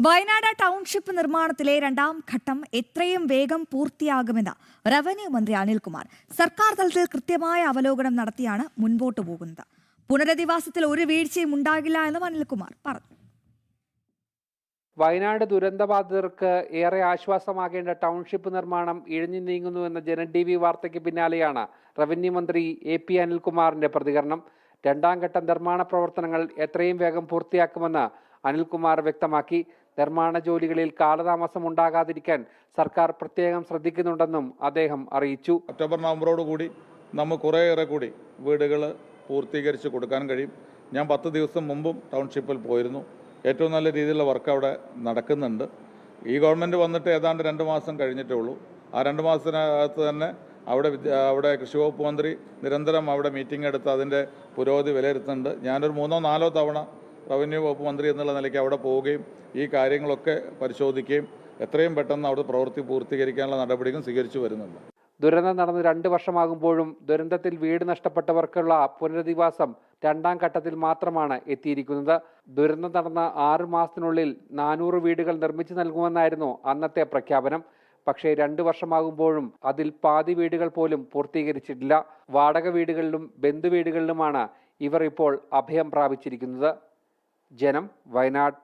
Wayanad township നിർമ്മാണത്തിലെ രണ്ടാം ഘട്ടം എത്രയും വേഗം പൂർത്തിയാകുമെന്ന് റവന്യൂ മന്ത്രി അനിൽകുമാർ. സർക്കാർ തലത്തിൽ കൃത്യമായ അവലോകനം നടത്തിയാണ് മുൻപോട്ടു പോകുന്നത്. പുനരധിവാസത്തിൽ ഒരു വീഴ്ചയും ഉണ്ടാകില്ല എന്നും അനിൽകുമാർ പറഞ്ഞു. വയനാട് ദുരന്തബാധിതർക്ക് ഏറെ ആശ്വാസമാകേണ്ട ടൗൺഷിപ്പ് നിർമ്മാണം ഇഴഞ്ഞു നീങ്ങുന്നുവെന്ന ജനം ടി വി വാർത്തയ്ക്ക് പിന്നാലെയാണ് റവന്യൂ മന്ത്രി AP അനിൽകുമാറിന്റെ പ്രതികരണം. രണ്ടാം ഘട്ട നിർമ്മാണ പ്രവർത്തനങ്ങൾ എത്രയും വേഗം പൂർത്തിയാക്കുമെന്ന് അനിൽകുമാർ വ്യക്തമാക്കി. നിർമ്മാണ ജോലികളിൽ കാലതാമസം ഉണ്ടാകാതിരിക്കാൻ സർക്കാർ പ്രത്യേകം ശ്രദ്ധിക്കുന്നുണ്ടെന്നും അദ്ദേഹം അറിയിച്ചു. ഒക്ടോബർ നവംബറോട് കൂടി നമുക്ക് കുറേയേറെ കൂടി വീടുകൾ പൂർത്തീകരിച്ച് കൊടുക്കാൻ കഴിയും. ഞാൻ 10 ദിവസം മുമ്പും ടൗൺഷിപ്പിൽ പോയിരുന്നു. ഏറ്റവും നല്ല രീതിയിലുള്ള വർക്ക് അവിടെ നടക്കുന്നുണ്ട്. ഈ ഗവൺമെൻറ് വന്നിട്ട് ഏതാണ്ട് 2 മാസം കഴിഞ്ഞിട്ടേ ഉള്ളൂ. ആ 2 മാസത്തിനകത്ത് തന്നെ അവിടെ കൃഷി വകുപ്പ് മന്ത്രി നിരന്തരം അവിടെ മീറ്റിംഗ് എടുത്ത് അതിൻ്റെ പുരോഗതി വിലയിരുത്തുന്നുണ്ട്. ഞാനൊരു 3-4 തവണ റവന്യൂ വകുപ്പ് മന്ത്രി എന്നുള്ള നിലയ്ക്ക് അവിടെ പോവുകയും ഈ കാര്യങ്ങളൊക്കെ പരിശോധിക്കുകയും എത്രയും പെട്ടെന്ന് അവിടെ പ്രവൃത്തി പൂർത്തീകരിക്കാനുള്ള നടപടികളും സ്വീകരിച്ചു വരുന്നുണ്ട്. ദുരന്തം നടന്ന് 2 വർഷമാകുമ്പോഴും ദുരന്തത്തിൽ വീട് നഷ്ടപ്പെട്ടവർക്കുള്ള പുനരധിവാസം രണ്ടാം ഘട്ടത്തിൽ മാത്രമാണ് എത്തിയിരിക്കുന്നത്. ദുരന്തം നടന്ന 6 മാസത്തിനുള്ളിൽ 400 വീടുകൾ നിർമ്മിച്ചു നൽകുമെന്നായിരുന്നു അന്നത്തെ പ്രഖ്യാപനം. പക്ഷേ 2 വർഷമാകുമ്പോഴും അതിൽ പാതി വീടുകൾ പോലും പൂർത്തീകരിച്ചിട്ടില്ല. വാടക വീടുകളിലും ബന്ധുവീടുകളിലുമാണ് ഇവർ ഇപ്പോൾ അഭയം പ്രാപിച്ചിരിക്കുന്നത്. ജനം, വയനാട്.